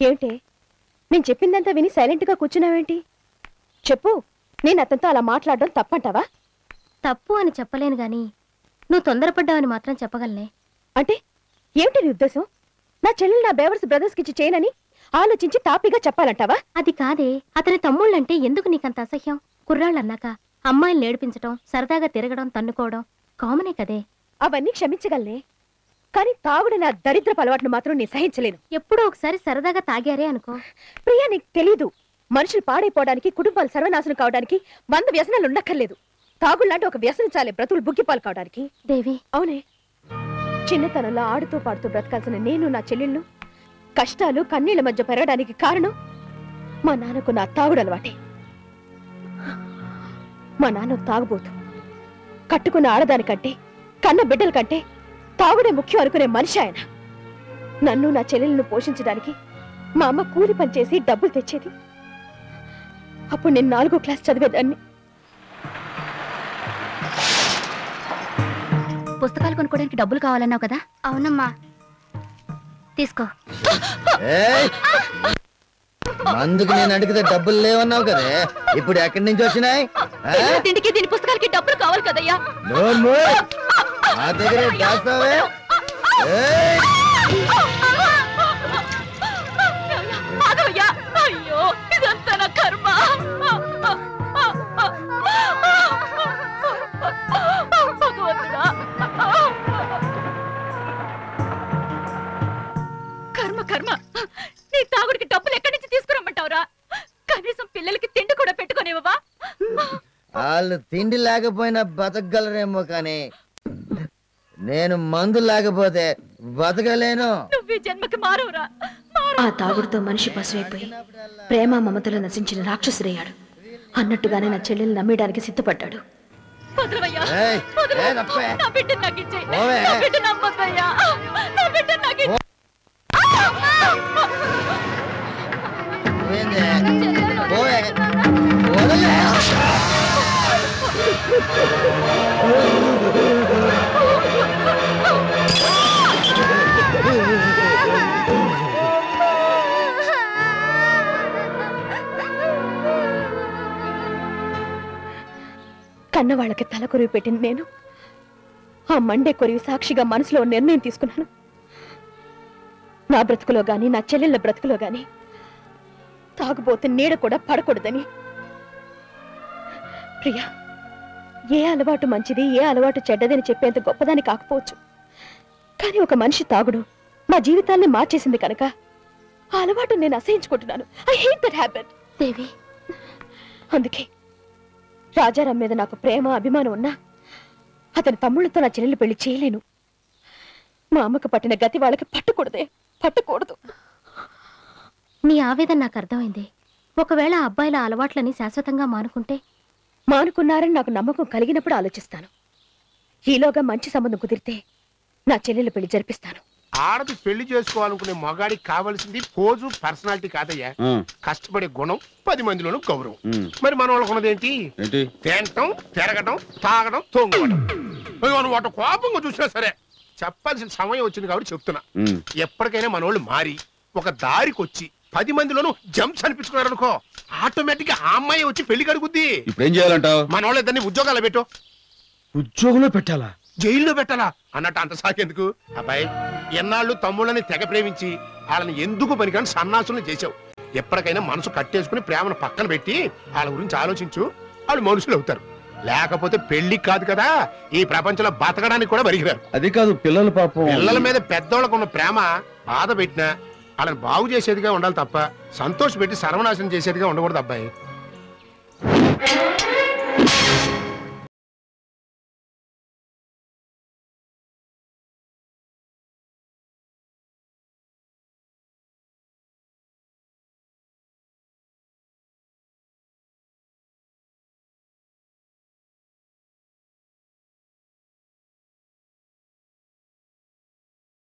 ఏమిటే నేను చెప్పిందంతా విని సైలెంట్గా కూర్చున్నావేంటి? చెప్పు, నేను అతనితో అలా మాట్లాడడం తప్పంటావా? తప్పు అని చెప్పలేను గాని నువ్వు తొందరపడ్డావని మాత్రం చెప్పగలనే. అంటే ఏమిటి నీ ఉద్దేశం? నా చెల్లెలు నా బేవర్స్ బ్రదర్స్కి ఇచ్చి చేయనని ఆలోచించి తాపిగా చెప్పాలంటావా? అది కాదే, అతని తమ్ముళ్ళంటే ఎందుకు నీకంత అసహ్యం? కుర్రాళ్ళన్నాక అమ్మాయిలు నేర్పించడం, సరదాగా తిరగడం, తన్నుకోవడం కామనే కదే. అవన్నీ క్షమించగలనే, కానీ తాగుడు నా దరిద్రపు అలవాటును మాత్రం నేను సహించలేను. ఎప్పుడో ఒకసారి సరదాగా తాగారే అనుకో. ప్రియా, నీకు తెలీదు, మనుషులు పాడైపోవడానికి, కుటుంబాలు సర్వనాశనం కావడానికి 100 వ్యసనాలు ఉండక్కర్లేదు. తాగుళ్లాంటి ఒక వ్యసనం చాలే బ్రతులు బుగ్గిపాలు కావడానికి. దేవి, అవునే, చిన్నతనంలో ఆడుతూ పాడుతూ బ్రతకాల్సిన నేను నా చెల్లెళ్ళు కష్టాలు కన్నీళ్ల మధ్య పెరగడానికి కారణం మా నాన్నకు నా తాగుడు అలవాటే. మా నాన్న తాగుబోతు, కట్టుకున్న ఆడదానికంటే కన్న బిడ్డల కంటే తాగుడే ముఖ్యం అనుకునే మనిషి ఆయన. నన్ను నా చెల్లెలను పోషించడానికి మా అమ్మ కూలి పనిచేసి డబ్బులు తెచ్చేది. అప్పుడు నేను 4వ క్లాస్ చదివేదాన్ని. పుస్తకాలు కొనుక్కోడానికి డబ్బులు కావాలన్నావు కదా? అవునమ్మా, తీసుకో. అందుకు నేను అడిగితే డబ్బులు లేవన్నావు కదే, ఇప్పుడు ఎక్కడి నుంచి వచ్చినాయి? తిండికి దీని పుస్తకాలకి డబ్బులు కావాలి కదయ్యా. నా దగ్గరే దాస్తావే. అయ్యో, ఇదంతా నా కర్మ. కర్మ కర్మ, నీ తాగుడికి డబ్బులు ఎక్కడి నుంచి తీసుకురమ్మంటావురా? కనీసం పిల్లలకి తిండి కూడా పెట్టుకోనివ్వవా? వాళ్ళు తిండి లేకపోయినా బతకగలరేమో, కానీ నేను మందు లేకపోతే బతకలేను. నువ్వు ఈ జన్మకి మారవురా. ఆ తాగుడుతో మనిషి పశువైపోయి ప్రేమ మమతలు నశించిన రాక్షసుడయ్యాడు. అన్నట్టుగానే నా చెల్లెల్ని నమ్మేయడానికి సిద్ధపడ్డాడు. కన్నవాళ్ళకి తల కొరివి పెట్టింది నేను. ఆ మండే కొరివి సాక్షిగా మనసులో నిర్ణయం తీసుకున్నాను. నా బ్రతుకులో గాని నా చెల్లెళ్ళ బ్రతుకులో గాని తాగుబోతే నీడ కూడా పడకూడదని. ప్రియా, ఏ అలవాటు మంచిది, ఏ అలవాటు చెడ్డదని చెప్పేంత గొప్పదాని కాకపోవచ్చు, కానీ ఒక మనిషి తాగుడు మా జీవితాన్ని మార్చేసింది కనుక ఆ అలవాటు నేను అసహించుకుంటున్నాను. I hate that habit. Devi, అందుకే రాజారాం మీద నాకు ప్రేమ అభిమానం ఉన్నా అతని తమ్ముళ్ళతో నా చెల్లెలు పెళ్లి చేయలేను. మా అమ్మకు పట్టిన గతి వాళ్ళకి పట్టకూడదు. నీ ఆవేదన నాకు అర్థమైంది. ఒకవేళ ఆ అబ్బాయిల అలవాట్లని శాశ్వతంగా మానుకున్నారని నాకు నమ్మకం కలిగినప్పుడు ఆలోచిస్తాను. ఈలోగా మంచి సంబంధం కుదిరితే నా చెల్లెలు పెళ్లి జరిపిస్తాను. ఆడది పెళ్లి చేసుకోవాలనుకునే మగాడికి కావాల్సింది పోజు, పర్సనాలిటీ కాదయ్యా, కష్టపడే గుణం, 10 మందిలోనూ గౌరవం. మరి మన వాళ్ళకు ఉన్నదేంటి? తినటం, తిరగటం, తాగడం, తొంగడం. వాటి కోపంగా చూసినా సరే చెప్పాల్సిన సమయం వచ్చింది కాబట్టి చెప్తున్నా. ఎప్పటికైనా మన వాళ్ళు మారి ఒక దారికి వచ్చి 10 మందిలోనూ జంప్స్ అనిపించుకున్నారనుకో, ఆటోమేటిక్ గా ఆ అమ్మాయి వచ్చి పెళ్లి కడుగుద్ది. ఇప్పుడు ఏం చేయాలంటావు? మన వాళ్ళు ఇద్దరిని ఉద్యోగాలు పెట్టు. ఉద్యోగంలో పెట్టాలా? జైల్లో పెట్టాలా అన్నట్టు అంత సాకెందుకు? అబ్బాయి, ఎన్నాళ్ళు తమ్ముళ్ళని తెగ ప్రేమించి వాళ్ళని ఎందుకు పనికిరాని సన్నాసులను చేసావు. ఎప్పటికైనా మనసు కట్టేసుకుని ప్రేమను పక్కన పెట్టి వాళ్ళ గురించి ఆలోచించు. వాళ్ళు మనుషులు అవుతారు. లేకపోతే పెళ్లి కాదు కదా, ఈ ప్రపంచంలో బతకడానికి కూడా బరిగిరారు. అది కాదు, పిల్లల పాపం. పిల్లల మీద పెద్దవాళ్ళకు ఉన్న ప్రేమ బాధ పెట్టినా వాళ్ళని బాగు చేసేదిగా ఉండాలి తప్ప సంతోష పెట్టి సర్వనాశనం చేసేదిగా ఉండకూడదు. అబ్బాయి,